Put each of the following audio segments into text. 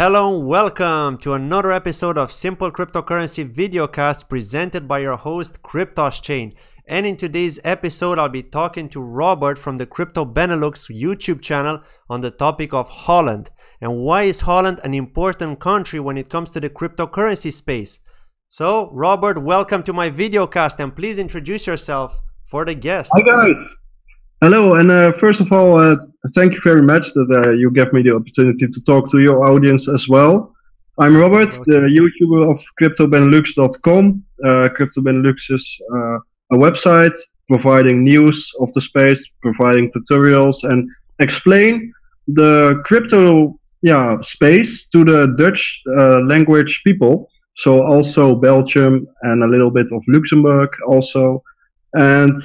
Hello and welcome to another episode of Simple Cryptocurrency Videocast presented by your host CryptoBenelux. And in today's episode I'll be talking to Robert from the CryptoBenelux YouTube channel on the topic of Holland. And why is Holland an important country when it comes to the cryptocurrency space? So Robert, welcome to my videocast and please introduce yourself for the guest. Hi guys! Hello, and first of all, thank you very much that you gave me the opportunity to talk to your audience as well. I'm Robert, the YouTuber of CryptoBenelux.com. CryptoBenelux is a website providing news of the space, providing tutorials, and explain the crypto space to the Dutch language people. So also Belgium and a little bit of Luxembourg also. And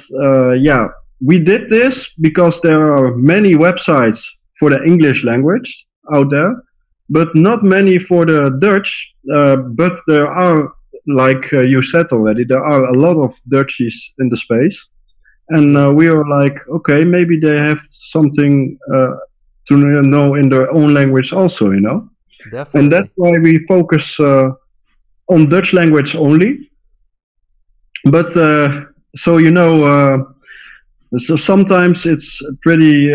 we did this because there are many websites for the English language out there, but not many for the Dutch. But there are, like you said already, there are a lot of Dutchies in the space. And we were like, okay, maybe they have something to know in their own language also, you know? Definitely. And that's why we focus on Dutch language only. But, so you know, so sometimes it's pretty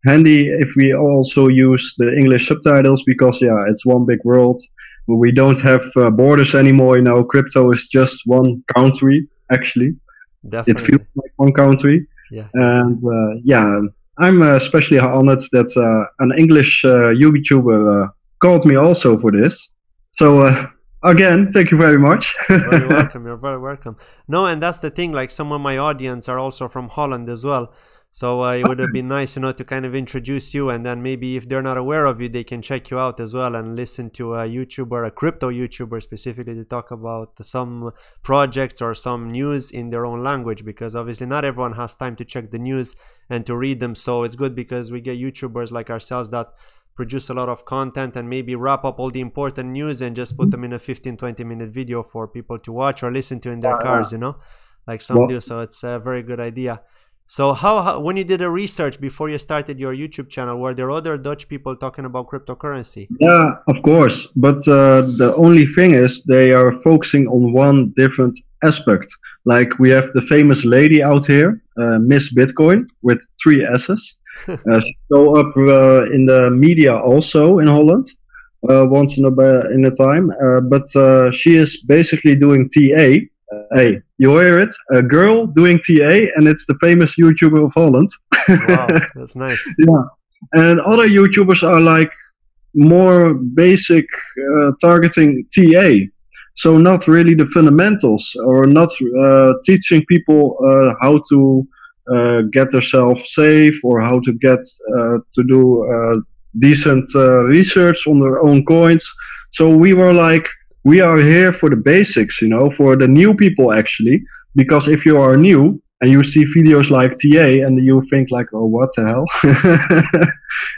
handy if we also use the English subtitles because it's one big world. We don't have borders anymore. You know, crypto is just one country. Actually, Definitely. It feels like one country. Yeah. And I'm especially honored that an English YouTuber called me also for this. So. Again, thank you very much. You're very welcome. You're very welcome. No, and that's the thing. Like some of my audience are also from Holland as well. So it would have been nice, you know, to kind of introduce you, and then maybe if they're not aware of you, they can check you out as well and listen to a YouTuber, a crypto YouTuber specifically, to talk about some projects or some news in their own language, because obviously not everyone has time to check the news and to read them. So it's good because we get YouTubers like ourselves that produce a lot of content and maybe wrap up all the important news and just put them in a 15-20 minute video for people to watch or listen to in their cars, you know, like some do. So it's a very good idea. So how when you did a research before you started your YouTube channel, were there other Dutch people talking about cryptocurrency? Yeah, of course. But the only thing is they are focusing on one different aspect. Like we have the famous lady out here, Miss Bitcoin, with 3 S's. Show up in the media also in Holland once in a time, but she is basically doing TA. Hey, you hear it? A girl doing TA, and it's the famous YouTuber of Holland. Wow, that's nice. Yeah, and other YouTubers are like more basic, targeting TA. So not really the fundamentals, or not teaching people how to get themselves safe, or how to get to do decent research on their own coins. So we were like, we are here for the basics, you know, for the new people actually, because if you are new and you see videos like TA and you think like, oh, what the hell,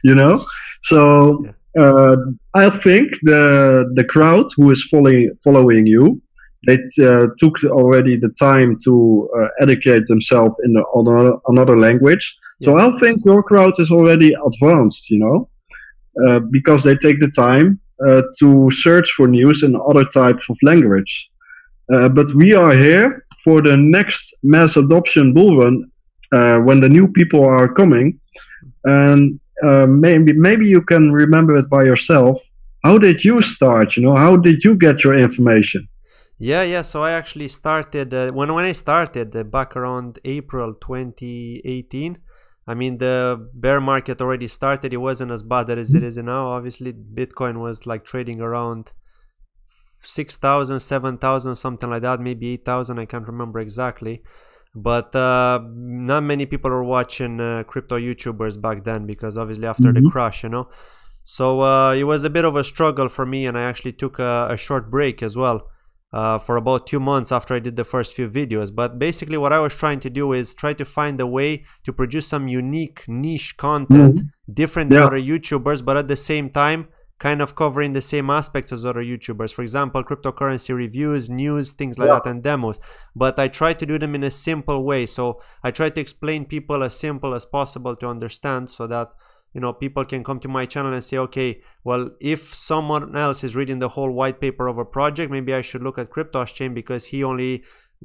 you know? So I think the crowd who is following you, they took already the time to educate themselves in another language. Yeah. So I think your crowd is already advanced, you know, because they take the time to search for news in other types of language. But we are here for the next mass adoption bull run when the new people are coming. And maybe you can remember it by yourself. How did you start? You know, how did you get your information? Yeah. So I actually started when I started back around April 2018. I mean, the bear market already started. It wasn't as bad as it is now. Obviously, Bitcoin was like trading around 6,000, 7,000, something like that, maybe 8,000. I can't remember exactly. But not many people were watching crypto YouTubers back then, because obviously after the crash, you know. So it was a bit of a struggle for me, and I actually took a short break as well. For about 2 months after I did the first few videos. But basically what I was trying to do is try to find a way to produce some unique niche content, different than other YouTubers, but at the same time kind of covering the same aspects as other YouTubers. For example, cryptocurrency reviews, news, things like that, and demos. But I try to do them in a simple way. So I try to explain people as simple as possible to understand, so that you know, people can come to my channel and say, okay, well, if someone else is reading the whole white paper of a project, maybe I should look at CryptoChain because he only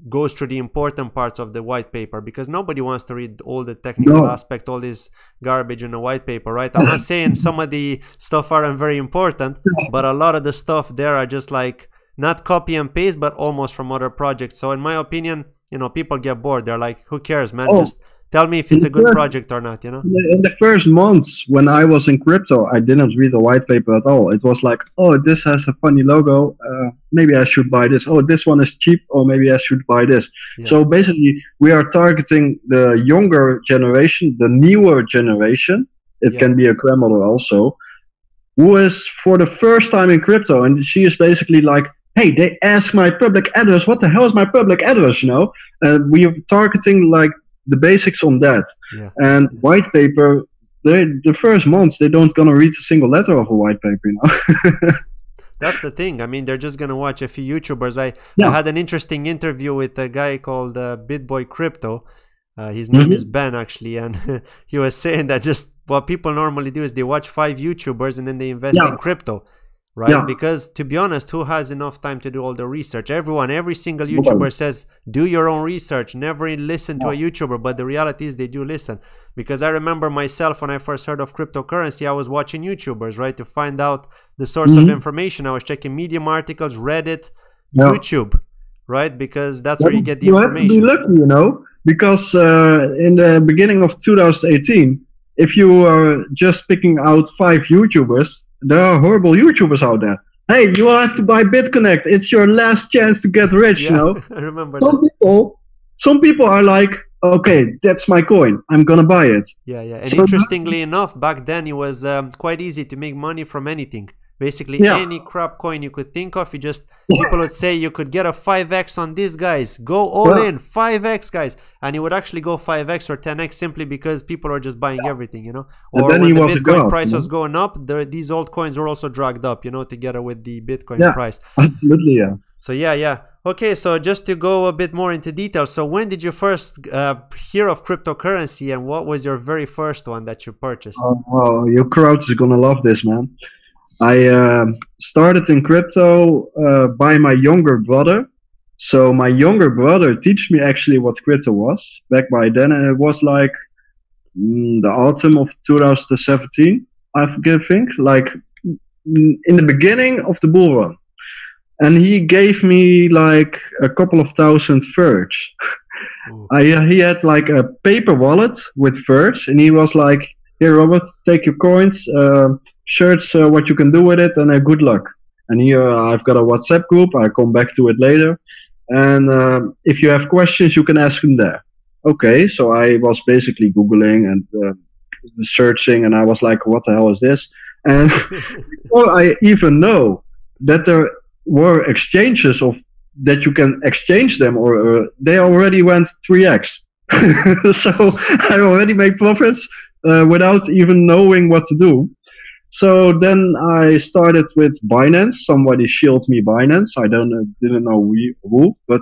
goes through the important parts of the white paper, because nobody wants to read all the technical aspect, all this garbage in the white paper, right? I'm not saying some of the stuff aren't very important, but a lot of the stuff there are just like not copy and paste, but almost from other projects. So in my opinion, you know, people get bored. They're like, who cares, man? Just tell me if it's a good project or not, you know? In the first months when I was in crypto, I didn't read the white paper at all. It was like, oh, this has a funny logo. Maybe I should buy this. Oh, this one is cheap. Oh, maybe I should buy this. Yeah. So basically, we are targeting the younger generation, the newer generation. It can be a grandmother also, who is for the first time in crypto. And she is basically like, hey, they ask my public address. What the hell is my public address, you know? And we are targeting like the basics on that. And white paper, the first months they don't gonna read a single letter of a white paper, you know. That's the thing. I mean, they're just gonna watch a few YouTubers. I had an interesting interview with a guy called BitBoy Crypto. His name is Ben, actually, and he was saying that just what people normally do is they watch 5 YouTubers and then they invest in crypto, right? Because to be honest, who has enough time to do all the research? Every single YouTuber says do your own research, never listen to a YouTuber, but the reality is they do listen. Because I remember myself when I first heard of cryptocurrency, I was watching YouTubers, right, to find out the source of information. I was checking Medium articles, Reddit, YouTube, right, because that's where you get the information. You have to be lucky, you know, because in the beginning of 2018, if you are just picking out 5 YouTubers, there are horrible YouTubers out there. Hey, you have to buy BitConnect. It's your last chance to get rich, you know. I remember some people are like, okay, that's my coin. I'm gonna buy it. And so interestingly enough, back then it was quite easy to make money from anything. Basically, any crap coin you could think of, people would say you could get a 5x on these guys. Go all in, 5x, guys. And it would actually go 5x or 10x simply because people are just buying everything, you know. Or when the Bitcoin price was going up, these old coins were also dragged up, you know, together with the Bitcoin price. Absolutely, So okay, so just to go a bit more into detail, so when did you first hear of cryptocurrency, and what was your very first one that you purchased? Oh, your crowd is gonna love this, man. I started in crypto by my younger brother. So my younger brother taught me actually what crypto was back by then, and it was like the autumn of 2017, I think, like in the beginning of the bull run. And he gave me like a couple of thousand Verge. He had like a paper wallet with Verge, and he was like, here, Robert, take your coins, search what you can do with it, and good luck. And here I've got a WhatsApp group. I'll come back to it later. And if you have questions, you can ask them there. Okay, so I was basically Googling and searching, and I was like, what the hell is this? And before I even know that there were exchanges that you can exchange them, or they already went 3x. So I already made profits without even knowing what to do. So then I started with Binance. Somebody shielded me Binance. I didn't know who, but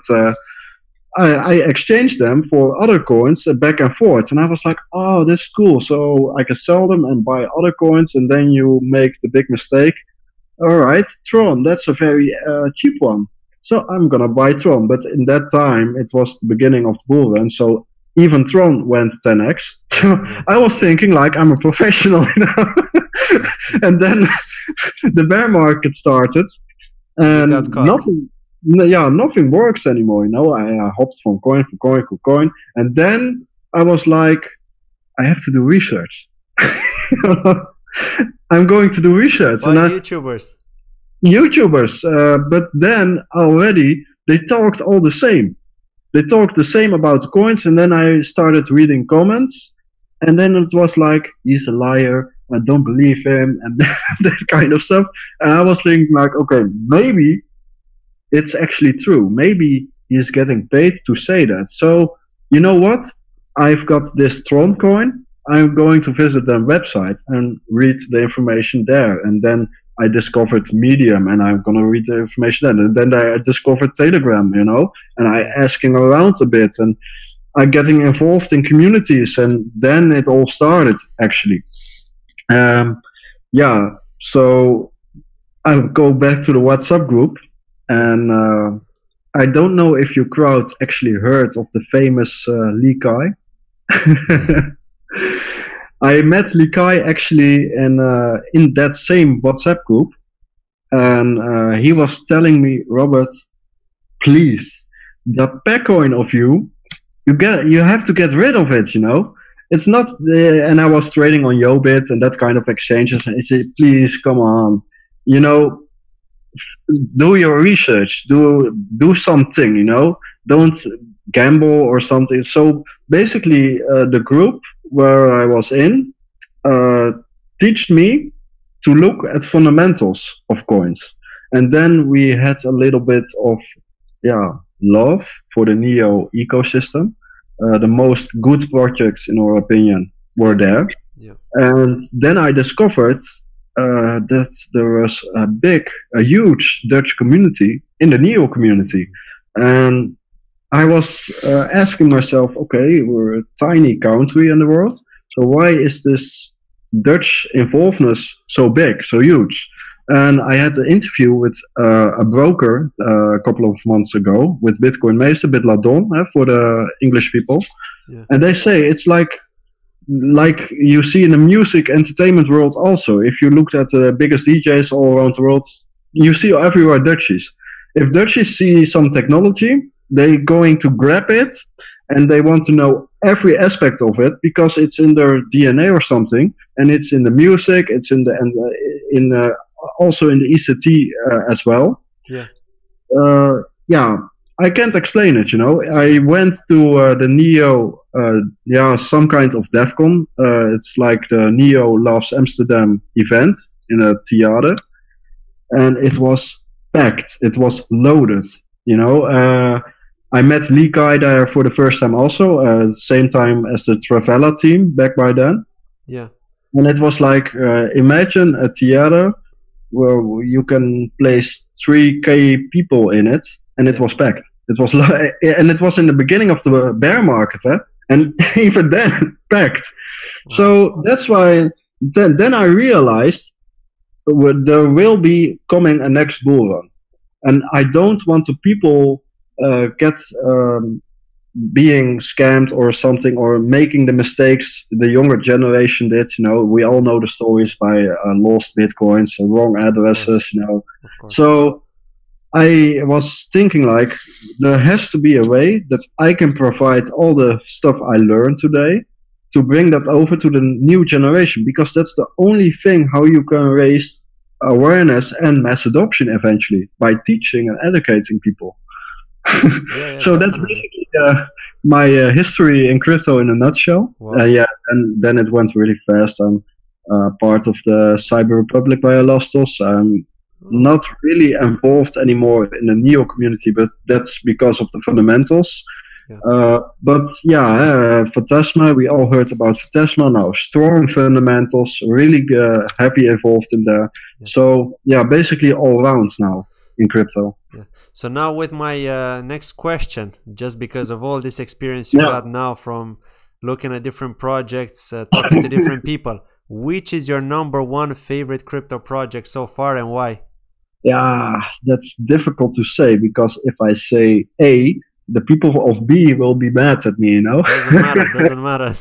I exchanged them for other coins back and forth. And I was like, oh, this is cool. So I can sell them and buy other coins, and then you make the big mistake. All right, Tron, that's a very cheap one. So I'm going to buy Tron. But in that time, it was the beginning of bull run. So even Tron went 10x. So I was thinking like I'm a professional, you know. And then the bear market started, and nothing works anymore, you know. I hopped from coin to coin, and then I was like, I have to do research. I'm going to do research. Why YouTubers? But then already they talked all the same. They talked the same about the coins, and then I started reading comments, and then it was like, he's a liar, I don't believe him, and that kind of stuff. And I was thinking like, okay, maybe it's actually true. Maybe he's getting paid to say that. So, you know what? I've got this Tron coin. I'm going to visit their website and read the information there. And then I discovered Medium, and I'm going to read the information there. And then I discovered Telegram, you know, and I asking around a bit, and I'm getting involved in communities. And then it all started, actually. Yeah, so I'll go back to the WhatsApp group, and I don't know if you crowd actually heard of the famous Lee Kai. I met Lee Kai actually in that same WhatsApp group, and he was telling me, Robert, please, that Bitcoin of you have to get rid of it. It's not. And I was trading on Yobit and that kind of exchanges, and he said, please, come on, do your research, do something, don't gamble or something. So basically, the group where I was in taught me to look at fundamentals of coins, and then we had a little bit of love for the NEO ecosystem. The most good projects, in our opinion, were there. Yeah. And then I discovered that there was a huge Dutch community in the NEO community. And I was asking myself, okay, we're a tiny country in the world, so why is this Dutch involvedness so big, so huge? And I had an interview with a broker a couple of months ago with Bitcoin Meester, Bitladon, for the English people. Yeah. And they say it's like you see in the music entertainment world also. If you looked at the biggest DJs all around the world, you see everywhere Dutchies. If Dutchies see some technology, they're going to grab it and they want to know every aspect of it because it's in their DNA or something, and it's in the music, it's also in the ECT as well. Yeah. I can't explain it. I went to the NEO, some kind of DevCon. It's like the NEO Loves Amsterdam event in a theater, and it was packed. It was loaded. I met Lee Kai there for the first time also, same time as the Travella team back by then. Yeah. And it was like, imagine a theater where you can place 3K people in it, and it was packed. It was and it was in the beginning of the bear market, and even then packed. Wow. So that's why then I realized there will be coming a next bull run, and I don't want to people get being scammed or something, or making the mistakes the younger generation did. We all know the stories by lost bitcoins, wrong addresses. So I was thinking like there has to be a way that I can provide all the stuff I learned today to bring that over to the new generation, because that's the only thing how you can raise awareness and mass adoption eventually, by teaching and educating people. So that's basically my history in crypto in a nutshell. Wow. And then it went really fast. I'm part of the Cyber Republic by Elastos. I'm not really involved anymore in the NEO community, but that's because of the fundamentals. Fantasma, we all heard about Fantasma now. Strong fundamentals, really heavy involved in there. So basically all rounds now in crypto. So now with my next question, just because of all this experience you got now from looking at different projects, talking to different people, which is your #1 favorite crypto project so far, and why? Yeah, that's difficult to say, because if I say A, the people of B will be mad at me, Doesn't matter.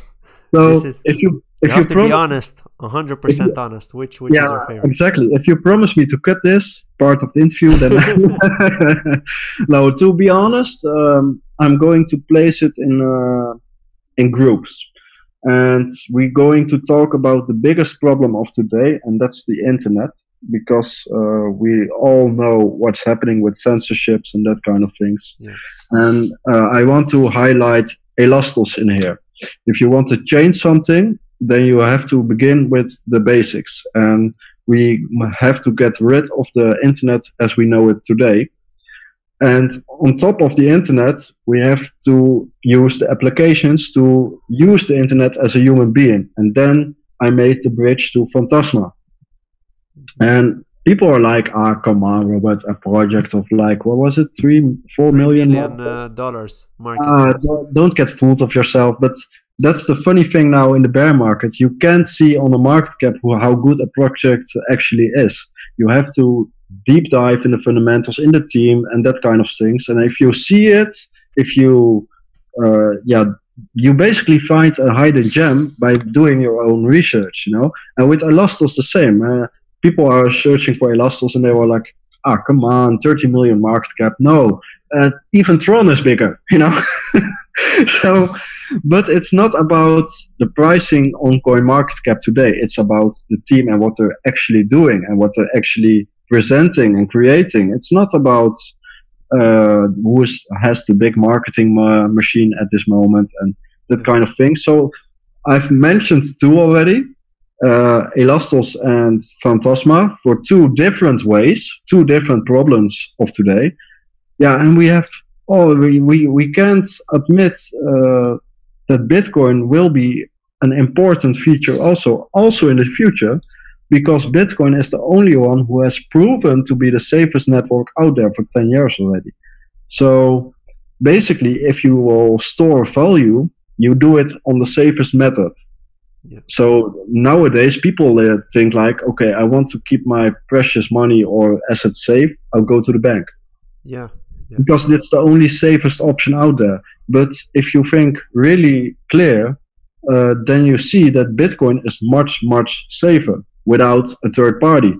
So if you have to be honest, 100% honest. Which is your favorite? Exactly. If you promise me to cut this part of the interview, then no. To be honest, I'm going to place it in groups, and we're going to talk about the biggest problem of today, and that's the internet, because we all know what's happening with censorships and that kind of things. And I want to highlight Elastos in here. If you want to change something, then you have to begin with the basics, and we have to get rid of the internet as we know it today. And on top of the internet, we have to use the applications to use the internet as a human being. And then I made the bridge to Fantasma. And people are like, come on, Robert, a project of like, what was it, $3-4 million dollars market. Don't get fooled of yourself. But that's the funny thing now in the bear market. You can't see on the market cap how good a project actually is. You have to deep dive in the fundamentals in the team and that kind of things. And if you see it, if you, you basically find a hidden gem by doing your own research, you know. And with Elastos the same. People are searching for Elastos and they were like, come on, 30 million market cap. No, even Tron is bigger, you know. So, but it's not about the pricing on CoinMarketCap today. It's about the team and what they're actually doing and what they're actually presenting and creating. It's not about who has the big marketing machine at this moment and that kind of thing. So I've mentioned two already, Elastos and Phantasma, for two different ways, two different problems of today. Yeah, and we have, we can't admit that Bitcoin will be an important feature also in the future, because Bitcoin is the only one who has proven to be the safest network out there for 10 years already. So basically, if you will store value, you do it on the safest method. Yeah. So nowadays, people think like, okay, I want to keep my precious money or assets safe, I'll go to the bank. Yeah. Because it's the only safest option out there. But if you think really clear, then you see that Bitcoin is much, much safer without a third party.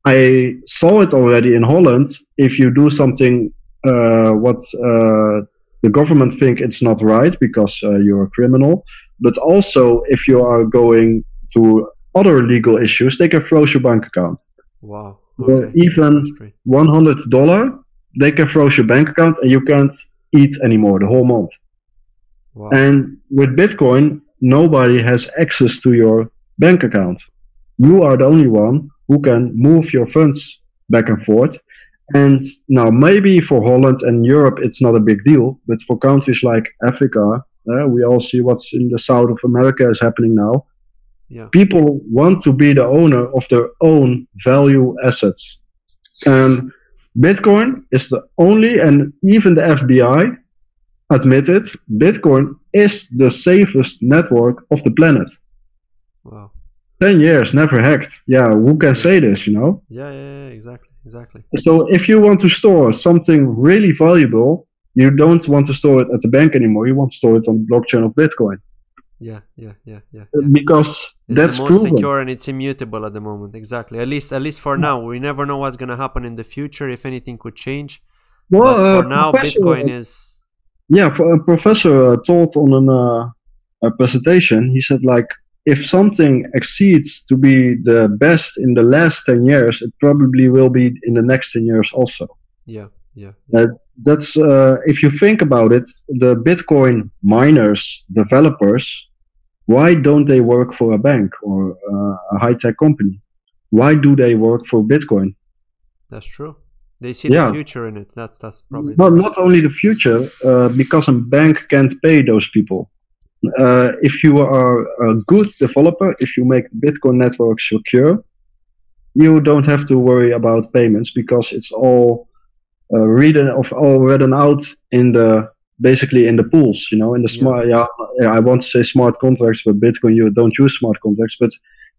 I saw it already in Holland. If you do something what the government think it's not right because you're a criminal, but also if you are going to other legal issues, they can froze your bank account. Wow. Okay. Even $100, they can froze your bank account and you can't eat anymore the whole month. Wow. And with Bitcoin, nobody has access to your bank account. You are the only one who can move your funds back and forth. And now maybe for Holland and Europe it's not a big deal, but for countries like Africa, we all see what's in the south of America is happening now. Yeah. People want to be the owner of their own value assets. And Bitcoin is the only, and even the FBI admitted, Bitcoin is the safest network of the planet. Wow. 10 years, never hacked. Yeah, who can say this, you know? Yeah, exactly. So if you want to store something really valuable, you don't want to store it at the bank anymore. You want to store it on the blockchain of Bitcoin. Yeah. Because it's that's the most proven. Secure and it's immutable at the moment. Exactly. At least for now. We never know what's going to happen in the future. If anything could change. Well, but for now, Bitcoin is. Yeah, a professor taught on a presentation. He said, like, if something exceeds to be the best in the last 10 years, it probably will be in the next 10 years also. Yeah. That's if you think about it, the Bitcoin miners, developers, why don't they work for a bank or a high-tech company? Why do they work for Bitcoin? That's true. They see the future in it. That's probably not only the future, because a bank can't pay those people. If you are a good developer, if you make the Bitcoin network secure, you don't have to worry about payments because it's all written out in the basically in the pools, you know, in the smart. Yeah, I want to say smart contracts, but Bitcoin you don't use smart contracts, but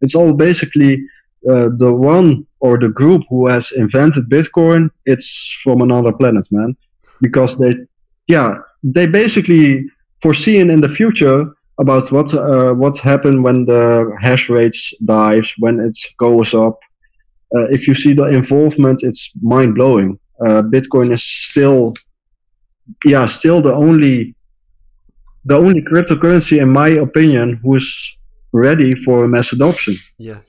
it's all basically the one or the group who has invented Bitcoin. It's from another planet, man, because they basically foreseeing in the future about what happened when the hash rates dives, when it goes up. If you see the involvement, it's mind blowing. Bitcoin is still the only cryptocurrency, in my opinion, who's ready for mass adoption. Yeah.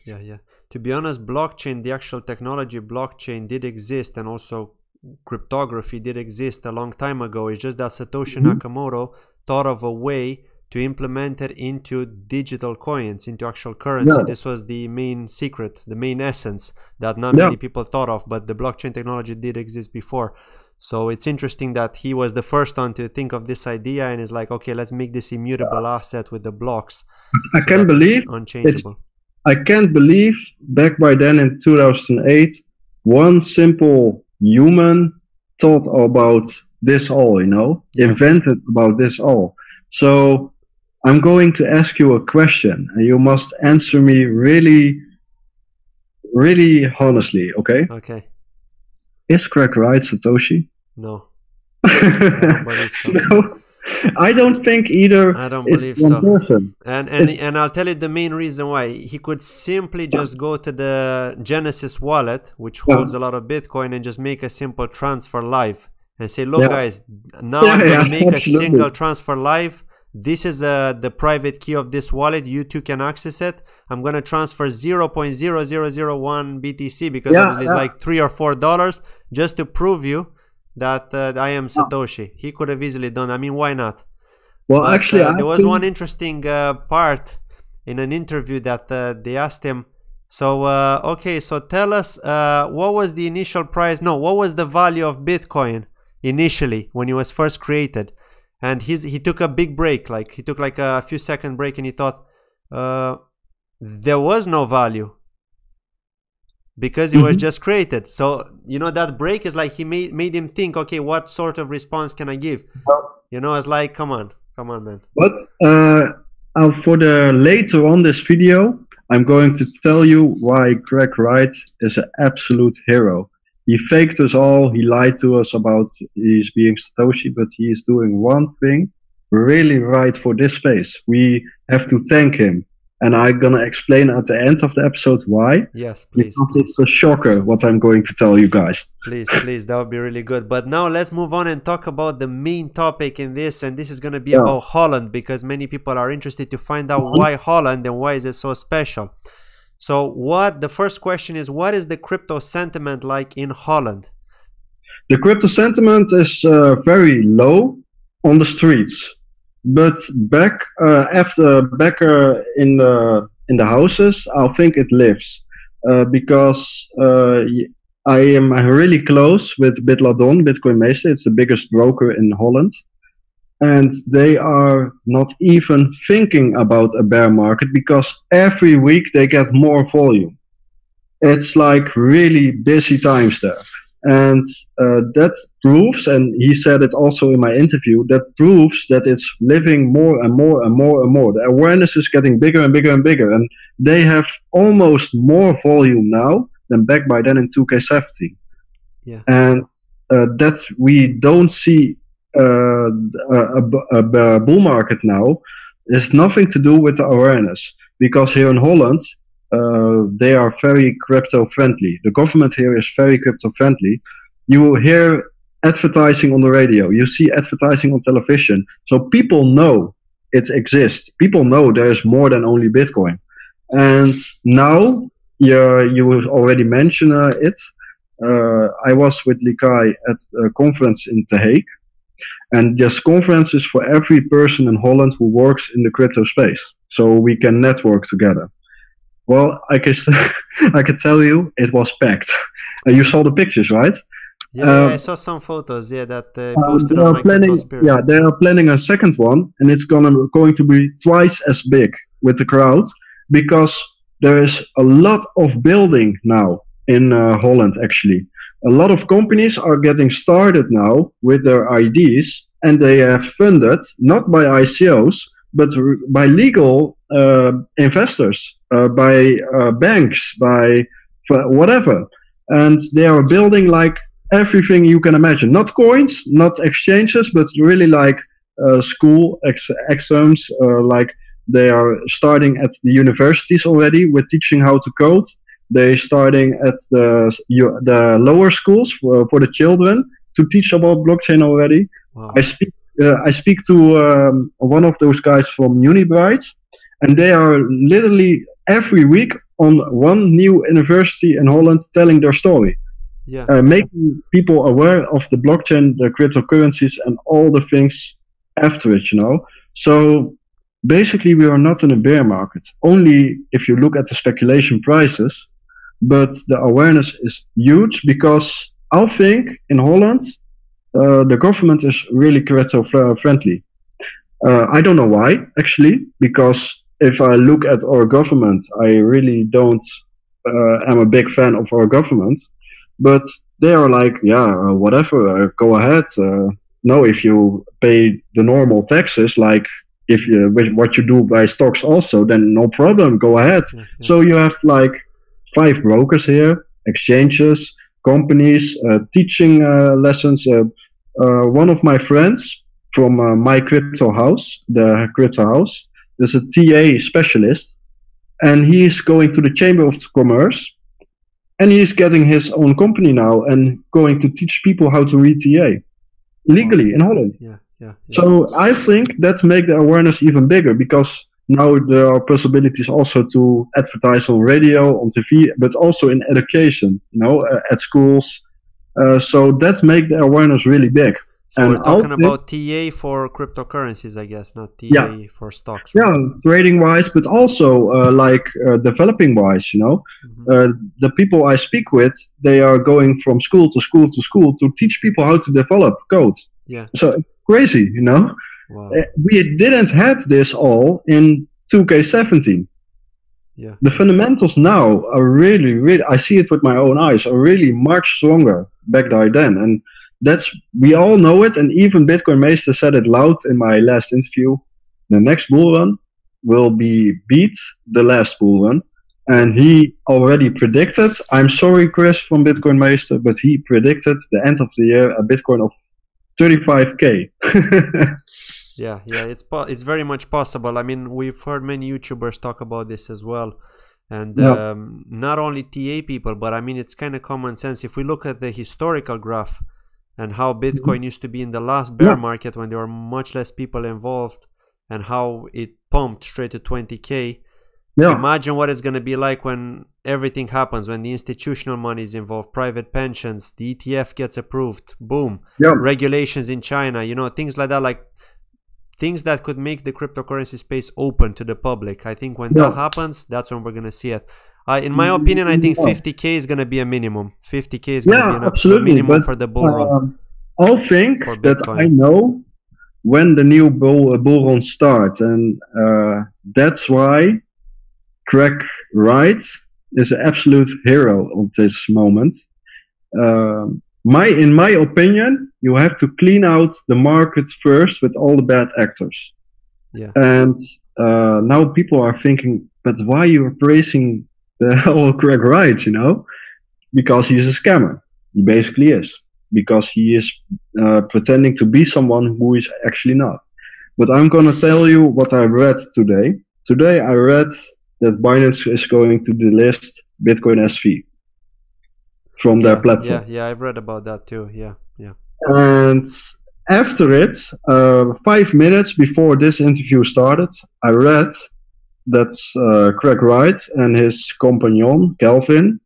To be honest, blockchain, the actual technology blockchain did exist, and also cryptography did exist a long time ago. It's just that Satoshi Nakamoto thought of a way to implement it into digital coins, into actual currency. Yeah. This was the main secret, the main essence that not many people thought of, but the blockchain technology did exist before. So it's interesting that he was the first one to think of this idea and is like, okay, let's make this immutable asset with the blocks. I can't believe unchangeable. I can't believe back by then in 2008, one simple human thought about this all, you know, invented about this all. So I'm going to ask you a question, and you must answer me really, really honestly, okay? Okay. Is Craig right, Satoshi? No. I don't believe so. No, I don't think either. I don't It's believe one so. person. And I'll tell you the main reason why. He could simply just go to the Genesis wallet, which holds a lot of Bitcoin, and just make a simple transfer live and say, look, guys, now I'm going to make a single transfer live. This is the private key of this wallet. You too can access it. I'm going to transfer 0.0001 BTC because obviously it's like $3 or $4 just to prove you that I am Satoshi. He could have easily done. I mean, why not? Well, But, actually, there was one interesting part in an interview that they asked him. So, okay, so tell us, what was the initial price? No, what was the value of Bitcoin initially when it was first created? And he took a big break, like he took like a few second break, and he thought there was no value because it was just created. So, you know, that break is like he made him think, okay, what sort of response can I give? You know, it's like, come on, man. But for the later on this video, I'm going to tell you why Craig Wright is an absolute hero. He faked us all. He lied to us about he's being Satoshi, but he is doing one thing really right for this space. We have to thank him. And I'm going to explain at the end of the episode why. Yes, please. Because it's a shocker what I'm going to tell you guys. Please, that would be really good. But now let's move on and talk about the main topic in this. And this is going to be about Holland, because many people are interested to find out why Holland and why is it so special. So the first question is, what is the crypto sentiment like in Holland? The crypto sentiment is very low on the streets. But back in the houses, I think it lives because I am really close with Bitladon, Bitcoin Meester. It's the biggest broker in Holland, and they are not even thinking about a bear market because every week they get more volume. It's like really busy times there. And that proves, and he said it also in my interview, that proves that it's living more and more and more and more. The awareness is getting bigger and bigger and bigger. And they have almost more volume now than back by then in 2K17. Yeah. And that we don't see a bull market now is nothing to do with the awareness. Because here in Holland, they are very crypto friendly. The government here is very crypto friendly. You will hear advertising on the radio. You see advertising on television. So people know it exists. People know there is more than only Bitcoin. And now, you already mentioned it. I was with Likai at a conference in The Hague. And this conference is for every person in Holland who works in the crypto space. So we can network together. Well, I can tell you it was packed. You saw the pictures, right? Yeah, I saw some photos. Yeah, that posted on my Crypto Spirit. Yeah, they are planning a second one, and it's going to be twice as big with the crowd because there is a lot of building now in Holland. Actually, a lot of companies are getting started now with their IDs, and they have funded not by ICOs but by legal investors. By banks, by whatever, and they are building like everything you can imagine. Not coins, not exchanges, but really like school exams. Like they are starting at the universities already with teaching how to code. They're starting at the lower schools for the children to teach about blockchain already. Wow. I speak to one of those guys from Unibright, and they are literally every week on one new university in Holland telling their story. Yeah. Making people aware of the blockchain, the cryptocurrencies, and all the things after it, you know. So basically we are not in a bear market, only if you look at the speculation prices, but the awareness is huge because I think in Holland the government is really crypto friendly. I don't know why, actually, because if I look at our government, I really don't am a big fan of our government, but they are like, yeah, whatever, go ahead. No, if you pay the normal taxes, like if you with what you do by stocks also, then no problem, go ahead. Yeah, yeah. So you have like 5 brokers here, exchanges, companies, teaching lessons. One of my friends from my crypto house, the crypto house, is a TA specialist, and he's going to the Chamber of Commerce, and he's getting his own company now and going to teach people how to read TA legally in Holland. Yeah, yeah, yeah. So I think that make the awareness even bigger, because now there are possibilities also to advertise on radio, on TV, but also in education, at schools. So that make the awareness really big. So and we're talking about TA for cryptocurrencies, I guess, not TA Yeah. for stocks. Right? Yeah, trading wise, but also developing wise. The people I speak with, they are going from school to school to school to teach people how to develop code. Yeah. So crazy, Wow. We didn't had this all in 2K17. Yeah. The fundamentals now are really, really, I see it with my own eyes, are really much stronger back then. And we all know it. And even Bitcoin Meester said it loud in my last interview. The next bull run will beat the last bull run. And he already predicted, I'm sorry, Chris from Bitcoin Meester, but he predicted the end of the year a Bitcoin of 35K. Yeah, it's very much possible. I mean, we've heard many YouTubers talk about this as well, and not only TA people, but I mean, it's kind of common sense. If we look at the historical graph and how Bitcoin used to be in the last bear market when there were much less people involved, and how it pumped straight to 20K. Imagine what it's going to be like when everything happens, when the institutional money is involved, private pensions, the ETF gets approved, boom, regulations in China, things like that, like things that could make the cryptocurrency space open to the public. I think when that happens, that's when we're going to see it. In my opinion, I think 50K is going to be a minimum. 50K is going to be an absolute minimum for the bull run. I'll think that I know when the new bull run starts, and that's why Craig Wright is an absolute hero of this moment. In my opinion, you have to clean out the market first with all the bad actors. Yeah. And now people are thinking, but why you are praising the whole Craig Wright? Because he's a scammer. He basically is. Because he is pretending to be someone who is actually not. But I'm gonna tell you what I read today. Today I read that Binance is going to delist Bitcoin SV from their platform. Yeah, I've read about that too. Yeah. And after it, 5 minutes before this interview started, I read that Craig Wright and his companion Calvin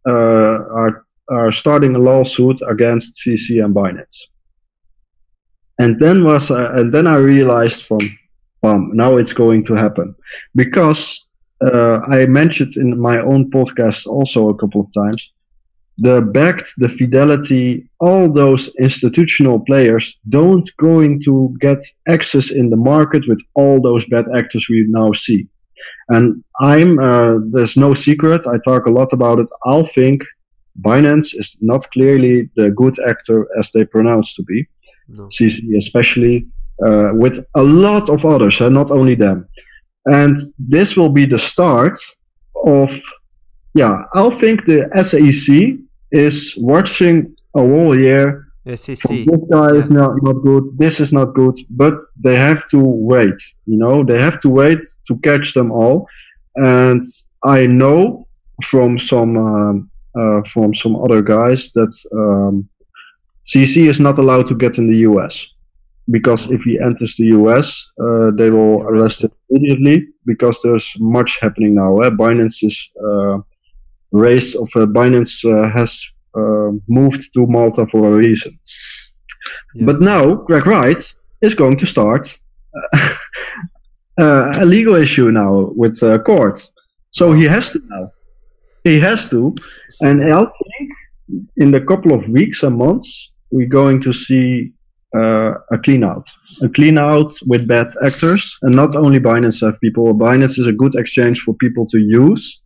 are starting a lawsuit against CC and Binance. And then I realized now it's going to happen, because I mentioned in my own podcast also a couple of times, the Fidelity, all those institutional players don't going to get access in the market with all those bad actors we now see. And there's no secret, I talk a lot about it, I'll think Binance is not clearly the good actor as they pronounce to be. No. CC especially, with a lot of others, not only them. And this will be the start of, I think the SEC is watching a whole year. SEC. This guy is not good, this is not good, but they have to wait. They have to wait to catch them all. And I know from some other guys that CC is not allowed to get in the US. Because if he enters the US, they will arrest him immediately, because there's much happening now. Binance is Binance has moved to Malta for a reason. Yeah. But now Craig Wright is going to start a legal issue now with court. So he has to now. He has to. And I think in a couple of weeks and months, we're going to see a clean out with bad actors. And not only Binance have people. Binance is a good exchange for people to use,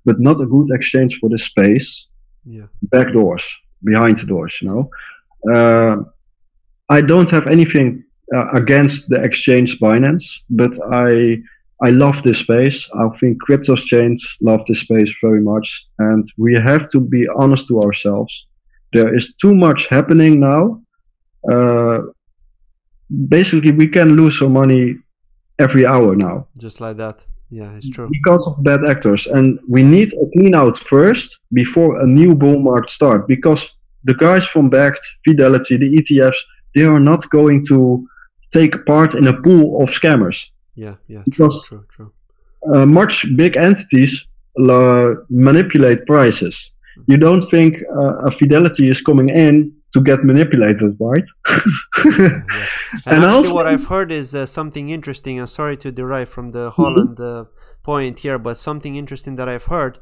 but not a good exchange for the space. Yeah. Back doors, behind the doors, I don't have anything against the exchange Binance, but I love this space. I think crypto exchange love this space very much, and we have to be honest to ourselves. There is too much happening now. Basically, we can lose our money every hour now. Just like that. Yeah, it's true. Because of bad actors, and we need a clean out first before a new bull market starts. Because the guys from Backed, Fidelity, the ETFs, they are not going to take part in a pool of scammers. Yeah, because true. Much big entities manipulate prices. You don't think a Fidelity is coming in to get manipulated, right? Yes. And actually also, what I've heard is something interesting. I'm sorry to derive from the Holland point here, but something interesting that I've heard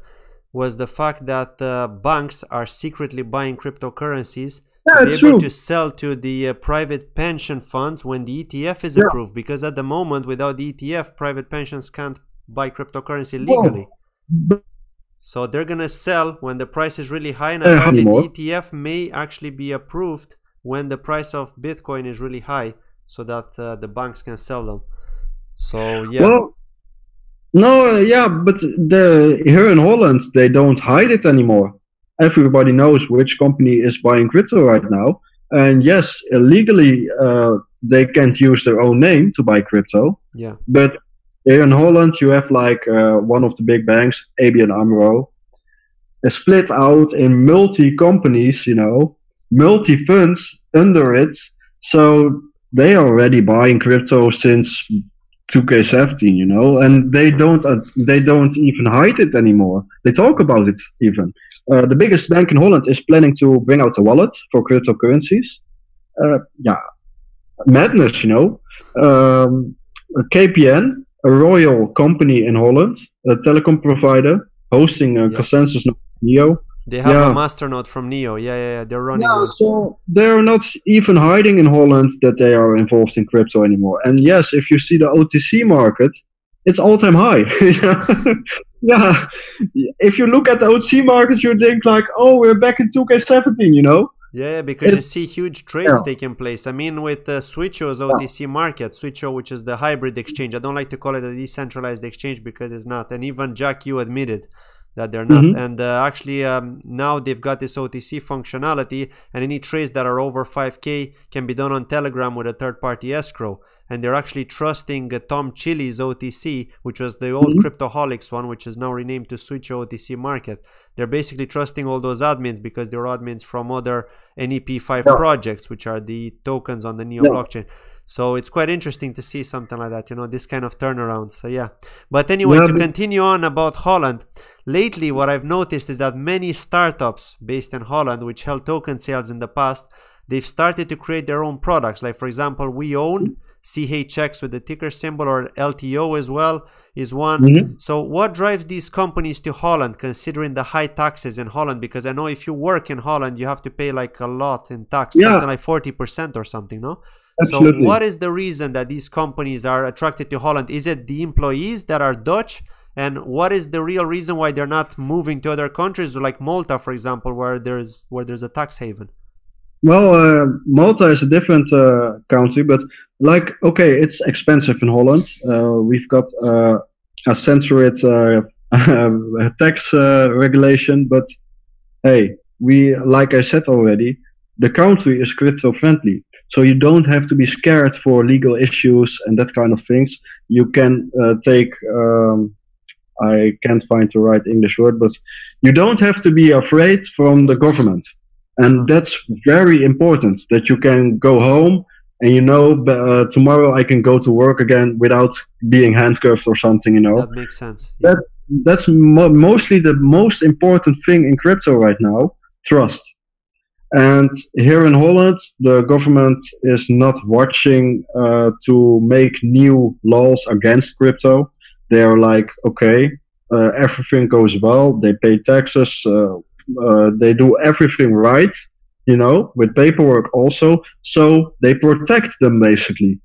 was the fact that banks are secretly buying cryptocurrencies to be able to sell to the private pension funds when the ETF is approved, because at the moment, without the ETF, private pensions can't buy cryptocurrency legally. So they're going to sell when the price is really high, and apparently the ETF may actually be approved when the price of Bitcoin is really high, so that the banks can sell them. So yeah. Well, no, yeah, but here in Holland, they don't hide it anymore. Everybody knows which company is buying crypto right now. And yes, illegally, they can't use their own name to buy crypto. Yeah. But here in Holland, you have like one of the big banks, ABN AMRO, split out in multi-companies, you know, multi-funds under it. So they are already buying crypto since 2K17, you know, and they don't even hide it anymore. They talk about it even. The biggest bank in Holland is planning to bring out a wallet for cryptocurrencies. Yeah, madness, you know. KPN, a royal company in Holland, a telecom provider, hosting a consensus node NEO. They have a masternode from NEO. Yeah. They're running. Yeah, so they're not even hiding in Holland that they are involved in crypto anymore. And yes, if you see the OTC market, it's all-time high. Yeah. If you look at the OTC market, you think like, oh, we're back in 2K17, you know? Yeah, because you see huge trades taking place. I mean, with Switcho's OTC market, Switcho, which is the hybrid exchange. I don't like to call it a decentralized exchange because it's not. And even Jack, you admitted that they're not. And actually, now they've got this OTC functionality, and any trades that are over 5K can be done on Telegram with a third-party escrow. And they're actually trusting Tom Chili's OTC, which was the old Cryptoholics one, which is now renamed to Switcho OTC Market. They're basically trusting all those admins because they're admins from other NEP5 projects, which are the tokens on the NEO blockchain. So it's quite interesting to see something like that, you know, this kind of turnaround. So yeah. But anyway, to continue on about Holland, lately what I've noticed is that many startups based in Holland, which held token sales in the past, they've started to create their own products. Like, for example, we own CHX with the ticker symbol, or LTO as well is one. So what drives these companies to Holland, considering the high taxes in Holland? Because I know if you work in Holland, you have to pay like a lot in tax, something like 40% or something, no? Absolutely. So what is the reason that these companies are attracted to Holland? Is it the employees that are Dutch? And what is the real reason why they're not moving to other countries, like Malta, for example, where there's a tax haven? Well, Malta is a different country, but like, okay, it's expensive in Holland. We've got a censored tax regulation, but hey, like I said already, the country is crypto friendly, so you don't have to be scared for legal issues and that kind of things. You can take, I can't find the right English word, but you don't have to be afraid from the government. And that's very important, that you can go home and, you know, tomorrow I can go to work again without being handcuffed or something, you know. That makes sense. Yeah. That's mostly the most important thing in crypto right now, trust. And here in Holland, the government is not watching to make new laws against crypto. They are like, okay, everything goes well, they pay taxes, they do everything right, you know, with paperwork also, so they protect them basically.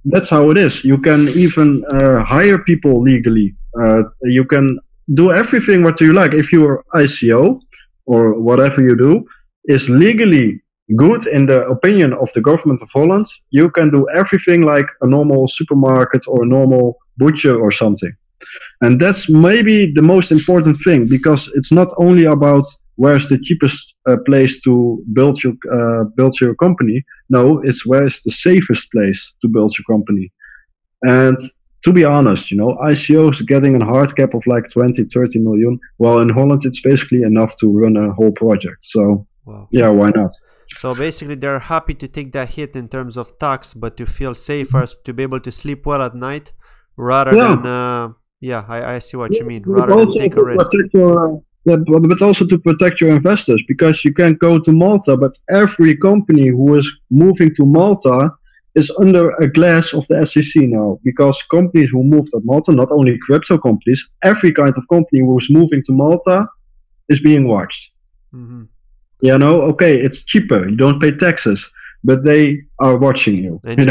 That's how it is. You can even hire people legally. You can do everything what you like. If you're ICO or whatever you do is legally good in the opinion of the government of Holland, you can do everything like a normal supermarket or a normal butcher or something. And that's maybe the most important thing, because it's not only about where's the cheapest place to build your company. No, it's where's the safest place to build your company. And to be honest, ICOs getting a hard cap of like 20, 30 million. Well, in Holland, it's basically enough to run a whole project. So, wow. Yeah, why not? So basically, they're happy to take that hit in terms of tax, but to feel safer, to be able to sleep well at night, rather than, yeah, I see what you mean, rather than take a risk. But also to protect your investors, because you can't go to Malta, but every company who is moving to Malta is under a glass of the SEC now, because companies who moved to Malta, not only crypto companies, every kind of company who's moving to Malta is being watched. Mm-hmm. Okay, it's cheaper, you don't pay taxes, but they are watching you. And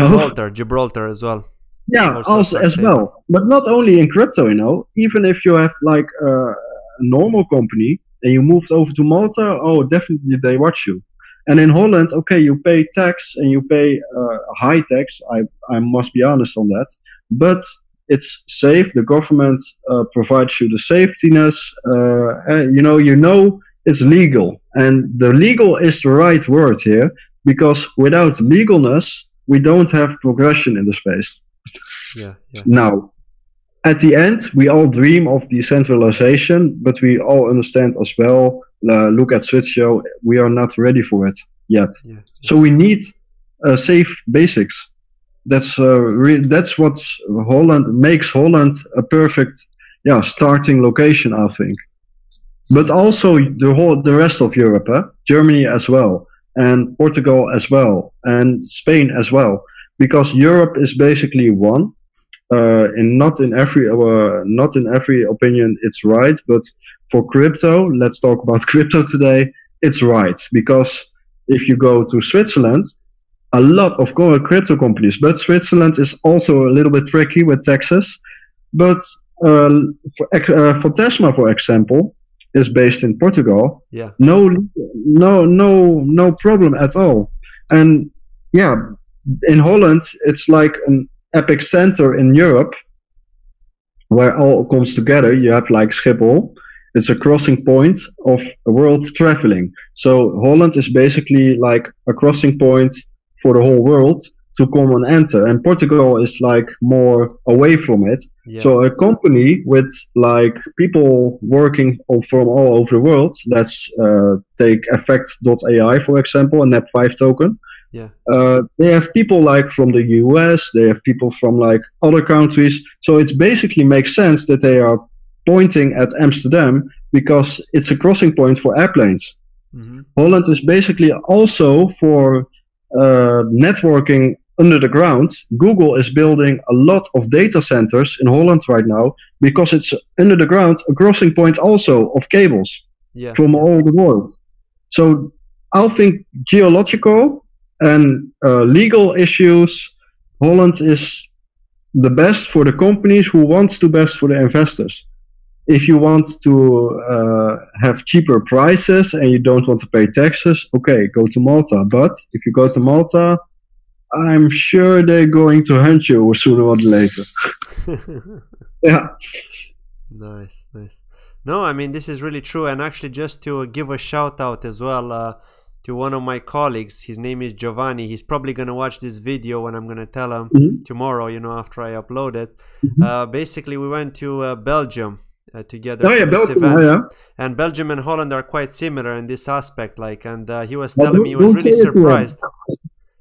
Gibraltar as well. Yeah, also as well. But not only in crypto, even if you have like a normal company and you moved over to Malta, oh, definitely they watch you. And in Holland, okay, you pay tax and you pay high tax. I must be honest on that. But it's safe. The government provides you the safetiness. It's legal. And the legal is the right word here, because without legalness, we don't have progression in the space. Yeah. Now, at the end, we all dream of decentralization, but we all understand as well, look at Switch.io, we are not ready for it yet. Yeah. So we need safe basics. That's what makes Holland a perfect starting location, I think. But also the rest of Europe, Germany as well, and Portugal as well, and Spain as well, because Europe is basically one. Not in every opinion it's right, but for crypto, let's talk about crypto today, it's right, because if you go to Switzerland, a lot of crypto companies, but Switzerland is also a little bit tricky with taxes. But for Tesla, for example, is based in Portugal. Yeah. No problem at all. And yeah, in Holland, it's like an epic center in Europe where all comes together. You have like Schiphol. It's a crossing point of world traveling. So Holland is basically like a crossing point for the whole world to come and enter. And Portugal is like more away from it. Yeah. So a company with like people working from all over the world, let's take Effect.ai, for example, a NEP5 token. Yeah. They have people like from the US, they have people from like other countries. So it basically makes sense that they are pointing at Amsterdam because it's a crossing point for airplanes. Mm-hmm. Holland is basically also for networking under the ground. Google is building a lot of data centers in Holland right now because it's under the ground, a crossing point also of cables from all the world. So I think geological and legal issues, Holland is the best for the companies who wants to best for the investors. If you want to have cheaper prices and you don't want to pay taxes, okay, go to Malta. But if you go to Malta, I'm sure they're going to hunt you sooner or later. Yeah. Nice. No, I mean, this is really true. And actually, just to give a shout out as well to one of my colleagues, his name is Giovanni. He's probably going to watch this video when I'm going to tell him tomorrow, after I upload it. Basically, we went to Belgium together for this event. And Belgium and Holland are quite similar in this aspect. And he was telling me he was really surprised.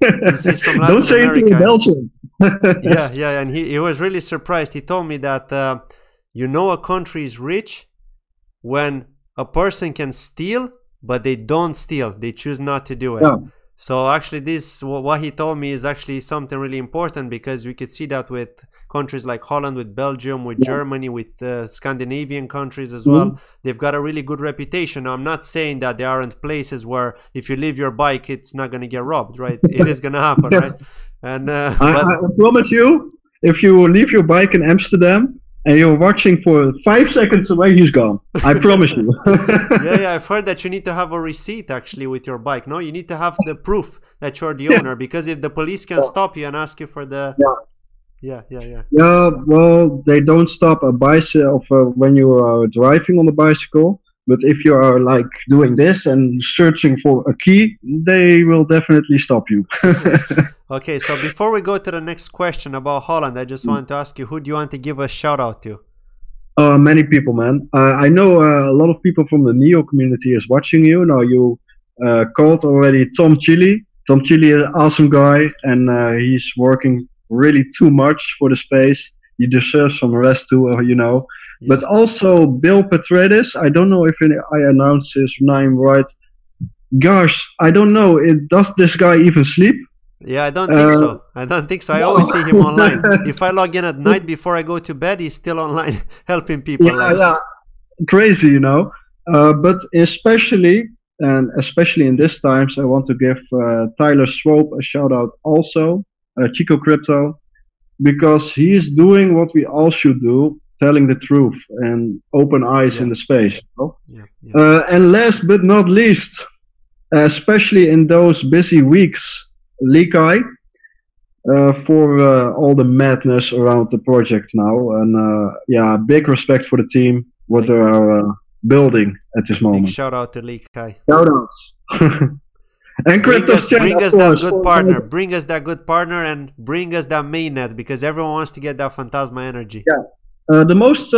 He's from Latin Don't say America. anything in Belgium. Yeah, and he was really surprised. He told me that a country is rich when a person can steal, but they don't steal. They choose not to do it. Yeah. So actually, what he told me is actually something really important, because we could see that with countries like Holland, with Belgium, with Germany, with Scandinavian countries as well. They've got a really good reputation. Now, I'm not saying that there aren't places where if you leave your bike, it's not going to get robbed, right? It is going to happen, right? And I promise you, if you leave your bike in Amsterdam, and you're watching for 5 seconds away, he's gone. I promise you. Yeah, I've heard that you need to have a receipt actually with your bike. No, you need to have the proof that you're the owner, because if the police can stop you and ask you for the... Yeah, well, they don't stop a bicycle when you are driving on the bicycle, but if you are like doing this and searching for a key, they will definitely stop you. Okay, so before we go to the next question about Holland, I just wanted to ask you, who do you want to give a shout out to? Many people, man. I know a lot of people from the NEO community is watching you. Now, you called already Tom Chili. Tom Chili is an awesome guy, and he's working really too much for the space. He deserves some rest too, you know. Yeah. But also Bill Petridis. I don't know if I announced his name right. Gosh, I don't know. Does this guy even sleep? Yeah, I don't think so. I don't think so. I always see him online. If I log in at night before I go to bed, he's still online helping people. Yeah, crazy, you know. But especially in these times, I want to give Tyler Swope a shout out also. Chico Crypto, because he is doing what we all should do, telling the truth and open eyes in the space. You know? And last but not least, especially in those busy weeks, Likai, for all the madness around the project now. And big respect for the team, what they are building at this moment. Big shout out to Likai. Shout outs. And bring us that good partner. Bring us that good partner and bring us that mainnet, because everyone wants to get that Phantasma energy. Yeah. The most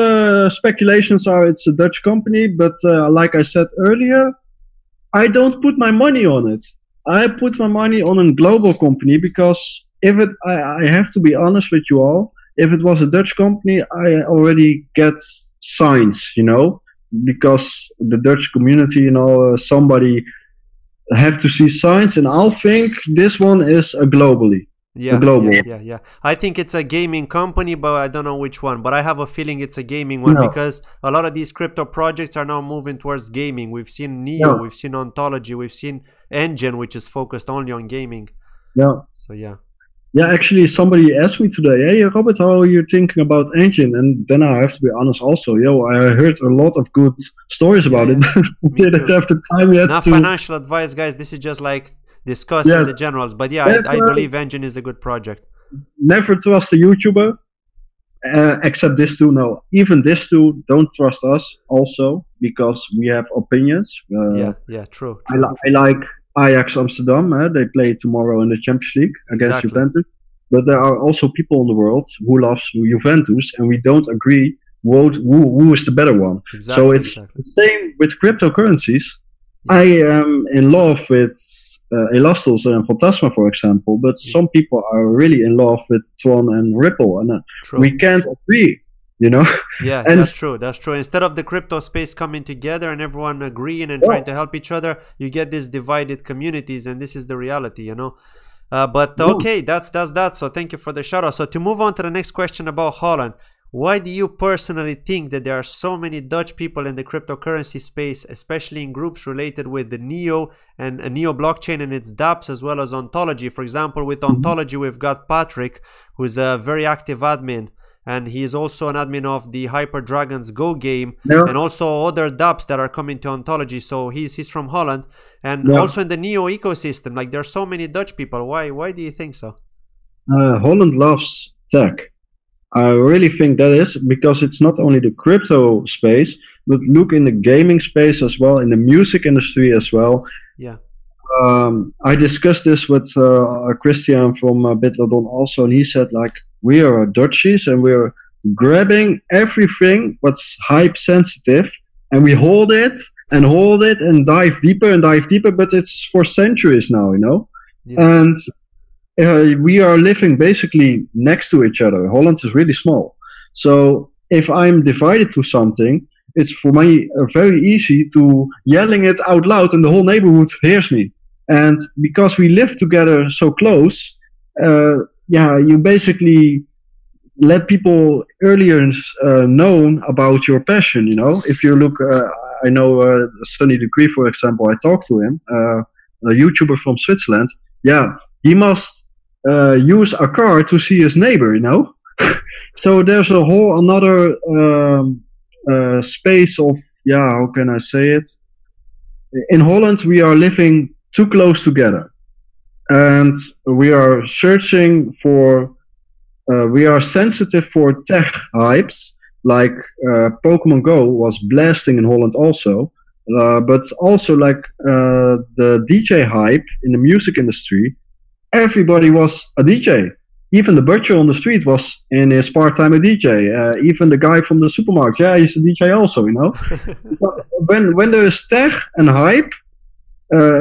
speculations are it's a Dutch company, but like I said earlier, I don't put my money on it. I put my money on a global company, because I have to be honest with you all, if it was a Dutch company, I already get signs, you know, because the Dutch community, you know, somebody have to see signs, and I'll think this one is a globally. Yeah. I think it's a gaming company, but I don't know which one. But I have a feeling it's a gaming one, because a lot of these crypto projects are now moving towards gaming. We've seen NEO, we've seen Ontology, we've seen Engine, which is focused only on gaming. Yeah. So yeah. Yeah, actually, somebody asked me today, hey, Robert, how are you thinking about Engine? And then I have to be honest also, I heard a lot of good stories about it. We didn't have the time yet. Not financial advice, guys. This is just like discussing the generals. But yeah, I believe Engine is a good project. Never trust a YouTuber, except this two. No, even this two, don't trust us also, because we have opinions. True. I like Ajax Amsterdam, they play tomorrow in the Champions League against Juventus. But there are also people in the world who loves Juventus, and we don't agree who is the better one. So it's the same with cryptocurrencies. I am in love with Elastos and Phantasma, for example, but some people are really in love with Tron and Ripple, and we can't agree. You know? Yeah, and that's true. That's true. Instead of the crypto space coming together and everyone agreeing and trying to help each other, you get these divided communities, and this is the reality, you know. But okay, that's that. So thank you for the shout out. So to move on to the next question about Holland, why do you personally think that there are so many Dutch people in the cryptocurrency space, especially in groups related with the NEO and NEO blockchain and its dApps, as well as Ontology? For example, with Ontology, we've got Patrick, who's a very active admin. And he is also an admin of the Hyper Dragons Go game, and also other dApps that are coming to Ontology. So he's from Holland, and also in the NEO ecosystem. Like, there's so many Dutch people. Why do you think so? Holland loves tech. I really think that is because it's not only the crypto space, but look in the gaming space as well, in the music industry as well. Yeah. I discussed this with Christian from Bitladon also, and he said, like, we are Dutchies and we're grabbing everything what's hype sensitive, and we hold it and dive deeper, but it's for centuries now, you know. And we are living basically next to each other. Holland is really small, so if I'm divided to something, it's for me very easy to yelling it out loud and the whole neighborhood hears me. And because we live together so close, you basically let people earlier known about your passion, you know. If you look, I know Sunny Decree, for example, I talked to him, a YouTuber from Switzerland. Yeah, he must use a car to see his neighbor, you know. So there's a whole another space of, yeah, how can I say it? In Holland, we are living too close together, and we are searching for. We are sensitive for tech hypes, like Pokemon Go was blasting in Holland also, but also like the DJ hype in the music industry. Everybody was a DJ. Even the butcher on the street was in his part-time a DJ. Even the guy from the supermarket, yeah, he's a DJ also, you know. when there is tech and hype,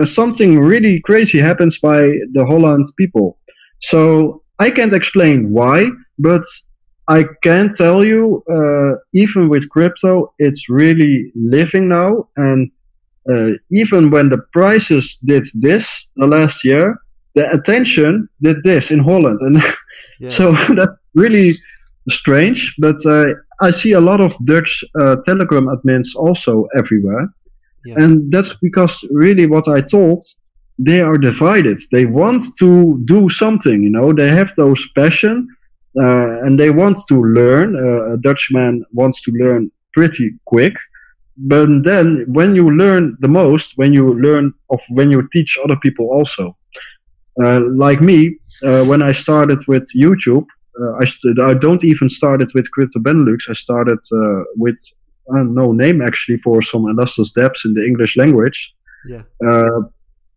something really crazy happens by the Holland people. So I can't explain why, but I can tell you, even with crypto, it's really living now. And even when the prices did this the last year, the attention did this in Holland. And Yeah. so that's really strange. But I see a lot of Dutch Telegram admins also everywhere. Yeah. And that's because really what I told, they are divided. They want to do something, you know, they have those passion and they want to learn. A Dutchman wants to learn pretty quick. But then when you learn the most, when you teach other people also, like me, when I started with YouTube, I don't even started with CryptoBenelux. I started with no name actually for some illustrious depths in the English language. Yeah.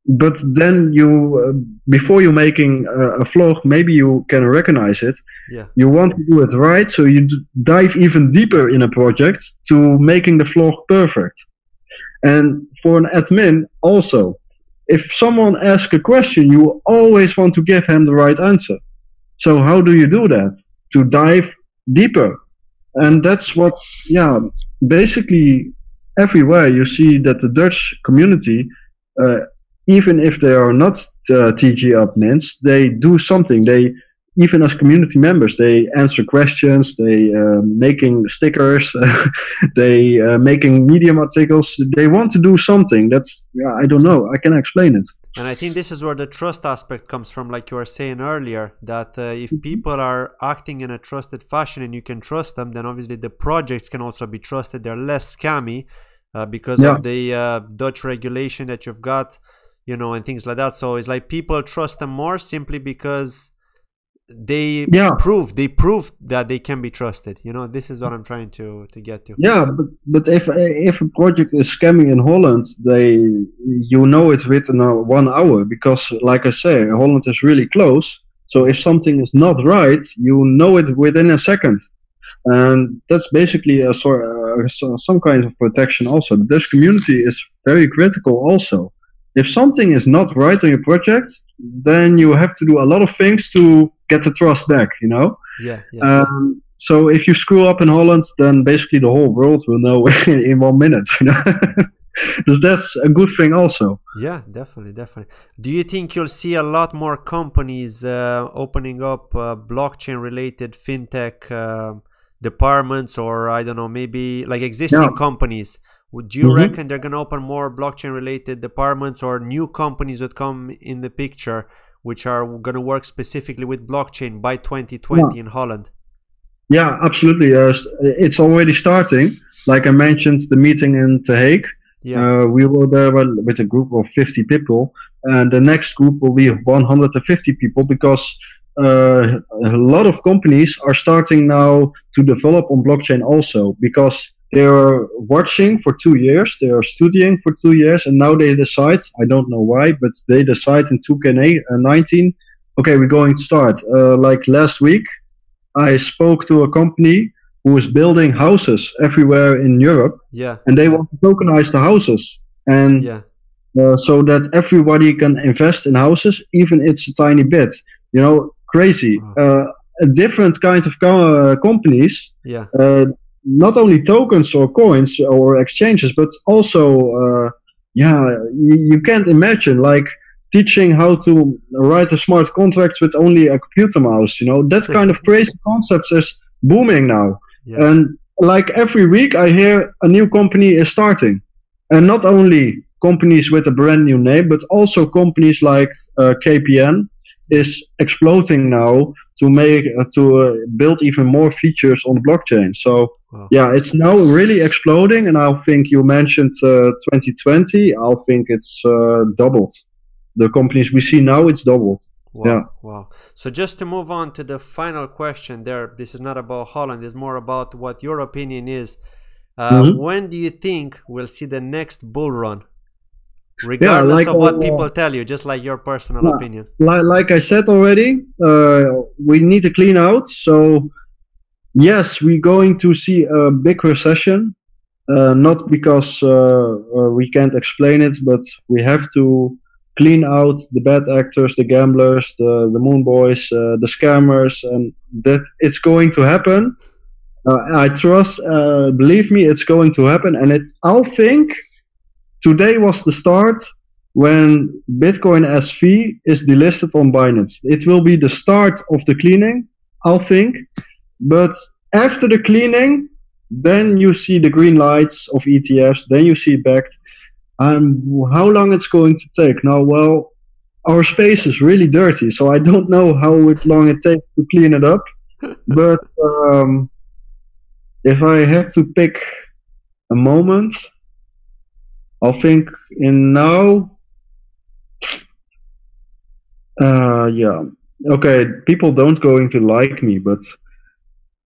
But then you, before you making a vlog, maybe you can recognize it. Yeah. You want to do it right, so you dive even deeper in a project to making the vlog perfect. And for an admin also, if someone asks a question, you always want to give him the right answer. So how do you do that? To dive deeper. And that's what, yeah, basically everywhere you see that the Dutch community, even if they are not TG admins, they do something. They, even as community members, they answer questions, they making stickers, they making Medium articles. They want to do something. That's, yeah, I don't know. I can explain it. And I think this is where the trust aspect comes from, like you were saying earlier, that if people are acting in a trusted fashion and you can trust them, then obviously the projects can also be trusted. They're less scammy because of the Dutch regulation that you've got, you know, and things like that. So it's like people trust them more simply because they prove that they can be trusted. You know, this is what I'm trying to get to. Yeah, but if a project is scamming in Holland, you know it within 1 hour, because like I say, Holland is really close. So if something is not right, you know it within a second, and that's basically some kind of protection. Also, the Dutch community is very critical. Also, if something is not right on your project, then you have to do a lot of things to get the trust back, you know? Yeah. So if you screw up in Holland, then basically the whole world will know in 1 minute, you know? Because that's a good thing also. Yeah, definitely. Do you think you'll see a lot more companies opening up blockchain-related fintech departments, or I don't know, maybe like existing companies? Would you reckon they're going to open more blockchain-related departments, or new companies would come in the picture which are going to work specifically with blockchain by 2020 in Holland? Yeah, absolutely. It's already starting. Like I mentioned, the meeting in The Hague. Yeah. We were there with a group of 50 people, and the next group will be 150 people, because a lot of companies are starting now to develop on blockchain also, because they are watching for 2 years, they are studying for 2 years, and now they decide, I don't know why, but they decide in 2019, okay, we're going to start. Like last week, I spoke to a company who is building houses everywhere in Europe, and they want to tokenize the houses, and so that everybody can invest in houses, even it's a tiny bit, you know, crazy. A different kind of companies, not only tokens or coins or exchanges, but also, you can't imagine, like, teaching how to write a smart contract with only a computer mouse, you know, that kind of crazy concepts is booming now. And like every week I hear a new company is starting, and not only companies with a brand new name, but also companies like KPN, is exploding now to make build even more features on the blockchain. So yeah, it's now really exploding, and I think you mentioned 2020. I think it's doubled. The companies we see now, it's doubled. Wow, yeah. Wow. So just to move on to the final question there, this is not about Holland, it's more about what your opinion is. When do you think we'll see the next bull run? Regardless of what people tell you, just like your personal opinion. Like I said already, we need to clean out. So yes, we're going to see a big recession. Not because we can't explain it, but we have to clean out the bad actors, the gamblers, the moon boys, the scammers, and that it's going to happen. I trust, believe me, it's going to happen. And I'll think today was the start when Bitcoin SV is delisted on Binance. It will be the start of the cleaning, I'll think. But after the cleaning, then you see the green lights of ETFs, then you see backed. How long it's going to take? Now, well, our space is really dirty, so I don't know how long it takes to clean it up. But if I have to pick a moment, I'll think in now. Yeah. Okay, people don't going to like me, but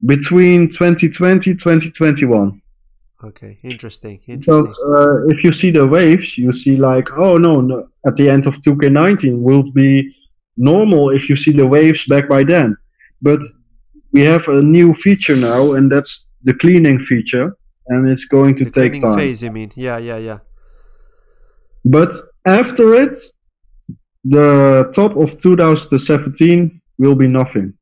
between 2020 2021. Okay, interesting. Because if you see the waves, you see like, oh no, at the end of 2K19 will be normal if you see the waves back by then. But we have a new feature now, and that's the cleaning feature, and it's going to take time. Cleaning phase, you mean? Yeah. But after it, the top of 2017 will be nothing.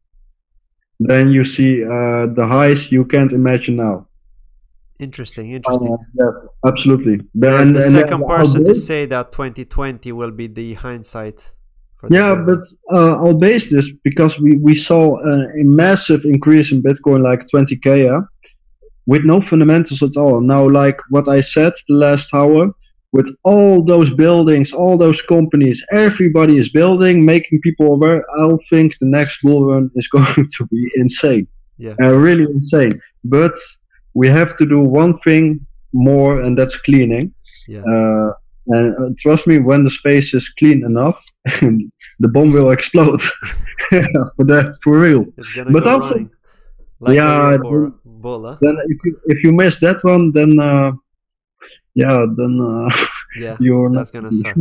Then you see the highs you can't imagine now. Interesting. Yeah, absolutely. The second person to say that 2020 will be the hindsight. But I'll base this because we saw a massive increase in Bitcoin, like 20K, with no fundamentals at all. Now, like what I said the last hour, with all those buildings, all those companies, everybody is building, making people aware. I'll think the next bull run is going to be insane. Yeah. Really insane. But we have to do one thing more, and that's cleaning. Yeah. And trust me, when the space is clean enough, the bomb will explode. for real. It's gonna go running. Like a bull, huh? Then if you miss that one, then you're that's gonna suck.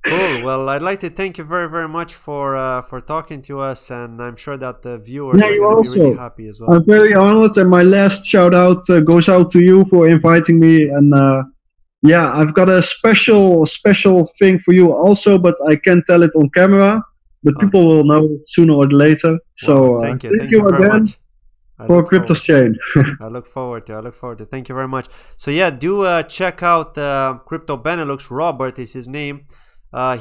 Cool. Well, I'd like to thank you very, very much for talking to us, and I'm sure that the viewers are going to be really happy as well. I'm very honored, and my last shout out goes out to you for inviting me. And I've got a special thing for you also, but I can't tell it on camera. But people will know sooner or later. So thank you again for Crypto's Chain. I look forward to. Thank you very much. So yeah, do check out CryptoBenelux. Robert is his name.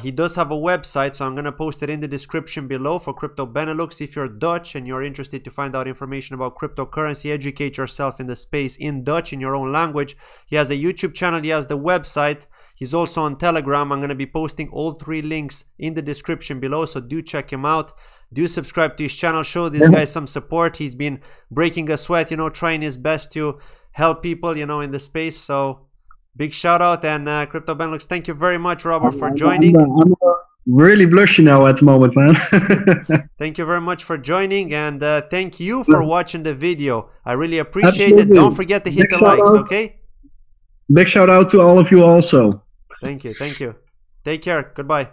He does have a website, so I'm going to post it in the description below for CryptoBenelux. If you're Dutch and you're interested to find out information about cryptocurrency, educate yourself in the space in Dutch, in your own language. He has a YouTube channel, he has the website. He's also on Telegram. I'm going to be posting all 3 links in the description below, so do check him out. Do subscribe to his channel, show this guy some support. He's been breaking a sweat, trying his best to help people, in the space. So big shout out, and CryptoBenelux, thank you very much, Robert, for joining. I'm really blushing now at the moment, man. Thank you very much for joining, and thank you for watching the video. I really appreciate it. Don't forget to hit the likes, okay? Big shout out to all of you also. Thank you. Take care. Goodbye.